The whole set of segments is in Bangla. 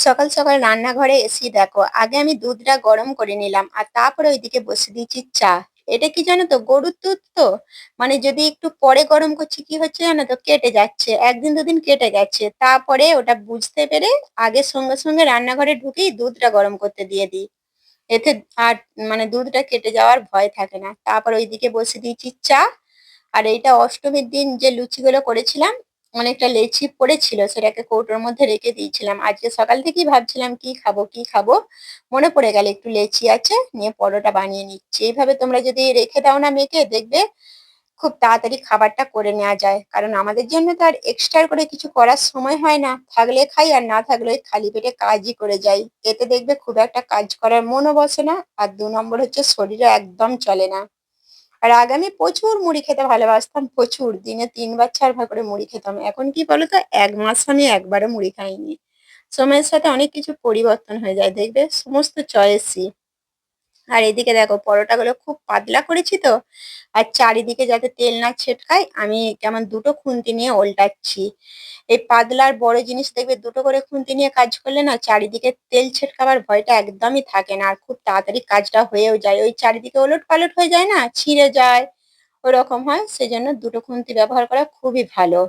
সকাল সকাল রান্নাঘরে এসি দেখো, আগে আমি দুধটা গরম করে নিলাম আর তারপরে ওইদিকে বসে দিয়েছি চা। এটা কি জানো তো, গরুর দুধ তো, মানে যদি একটু পরে গরম করছি কি হচ্ছে জানো তো, কেটে যাচ্ছে, একদিন দুদিন কেটে গেছে, তারপরে ওটা বুঝতে পেরে আগে সঙ্গে সঙ্গে রান্নাঘরে ঢুকেই দুধটা গরম করতে দিয়ে দিই। এতে আর মানে দুধটা কেটে যাওয়ার ভয় থাকে না। তারপর ওইদিকে বসে দিয়েছি চা। আর এইটা অষ্টমীর দিন যে লুচিগুলো করেছিলাম, অনেকটা লেচি পড়েছিল, সেটাকে কৌটোর মধ্যে রেখে দিয়েছিলাম। আজকে সকাল থেকেই ভাবছিলাম কি খাবো কি খাবো, মনে পড়ে গেল একটু লেচি আছে, নিয়ে পরোটা বানিয়ে নিচ্ছি। এইভাবে তোমরা যদি রেখে দাও না মেখে, দেখবে খুব তাড়াতাড়ি খাবারটা করে নেওয়া যায়। কারণ আমাদের জন্য তো আর এক্সট্রা করে কিছু করার সময় হয় না, থাকলে খাই আর না থাকলে ওই খালি পেটে কাজই করে যাই। এতে দেখবে খুব একটা কাজ করার মনও বসে না, আর ২ নম্বর হচ্ছে শরীরে একদম চলে না। আর আগে আমি প্রচুর মুড়ি খেতে ভালোবাসতাম, প্রচুর, দিনে ৩ বার ৪ বার করে মুড়ি খেতাম। এখন কি বলতো, ১ মাস আমি একবারও মুড়ি খাইনি। সময়ের সাথে অনেক কিছু পরিবর্তন হয়ে যায়, দেখবে সমস্ত চয়েসই। আর এদিকে দেখো, পরোটাগুলো খুব পাতলা করেছি তো, আর চারিদিকে যাতে তেল না ছেটকায় আমি কেমন দুটো খুন্তি নিয়ে ওল্টাচ্ছি। এই পাতলার বড় জিনিস দেখবে, দুটো করে খুন্তি নিয়ে কাজ করলে না চারিদিকে তেল ছেটকাবার ভয়টা একদমই থাকে না, আর খুব তাড়াতাড়ি কাজটা হয়েও যায়। ওই চারিদিকে ওলট পালট হয়ে যায় না, ছিঁড়ে যায়, ওরকম হয়। সেজন্য দুটো খুন্তি ব্যবহার করা খুবই ভালো।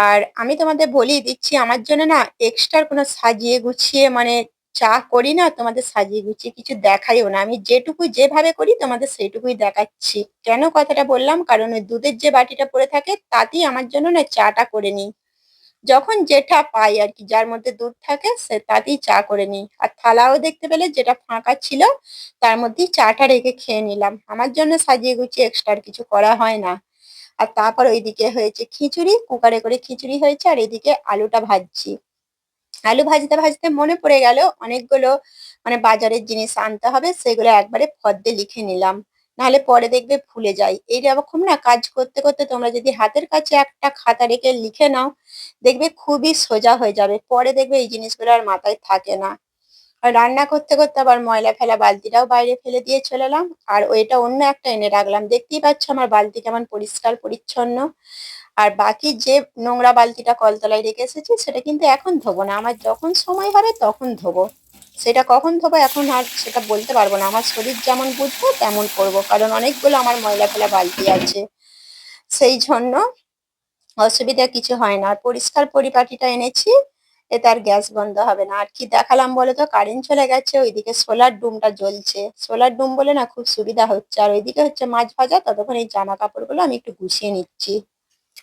আর আমি তোমাদের বলেই দিচ্ছি, আমার জন্য না এক্সট্রা কোনো সাজিয়ে গুছিয়ে মানে চা করি না, তোমাদের সাজিয়ে গুছিয়ে কিছু দেখাইও না। আমি যেটুকু যেভাবে করি তোমাদের সেইটুকুই দেখাচ্ছি। কেন কথাটা বললাম, কারণ ওই দুধের যে বাটিটা পড়ে থাকে তাতেই আমার জন্য না চাটা করে নিই। যখন যেটা পাই আর কি, যার মধ্যে দুধ থাকে সে তাতেই চা করে নিই। আর থালাও দেখতে পেলে যেটা ফাঁকা ছিল তার মধ্যেই চাটা রেখে খেয়ে নিলাম। আমার জন্য সাজিয়ে গুছিয়ে এক্সট্রা কিছু করা হয় না। আর তারপর ওইদিকে হয়েছে খিচুড়ি, কুকারে করে খিচুড়ি হয়েছে, আর এদিকে আলুটা ভাজছি। আলু ভাজতে ভাজতে মনে পড়ে গেল অনেকগুলো মানে বাজারের জিনিস আনতে হবে, সেগুলো একবারে ফর্দে লিখে নিলাম, নাহলে পরে দেখবে ভুলে যাই। এইরকম না কাজ করতে করতে তোমরা যদি হাতের কাছে একটা খাতা রেখে লিখে নাও, দেখবে খুবই সোজা হয়ে যাবে, পরে দেখবে এই জিনিসগুলো আর মাথায় থাকে না। আর রান্না করতে করতে আবার ময়লা ফেলা বালতিটাও বাইরে ফেলে দিয়ে চলে এলাম, আর ওইটা অন্য একটা এনে রাখলাম। দেখতেই পাচ্ছ আমার বালতি কেমন পরিষ্কার পরিচ্ছন্ন। আর বাকি যে নোংরা বালতিটা কলতলায় রেখে এসেছি সেটা কিন্তু এখন ধোবো না, আমার যখন সময় হবে তখন ধোবো। সেটা কখন ধোবো এখন আর সেটা বলতে পারবো না, আমার শরীর যেমন বুঝবো তেমন করবো, কারণ অনেকগুলো আমার ময়লা ফেলা বালতি আছে। সেই জন্য অসুবিধা কিছু হয় না। আর পরিষ্কার পরিপাটিটা এনেছি, এতে আর গ্যাস বন্ধ হবে না। আর কি দেখালাম বলো তো, কারেন্ট চলে গেছে, ওইদিকে সোলার ডুমটা জ্বলছে। সোলার ডুম বলে না খুব সুবিধা হচ্ছে। আর ওইদিকে হচ্ছে মাছ ভাজা, ততক্ষণ এই জামা কাপড়গুলো আমি একটু গুছিয়ে নিচ্ছি।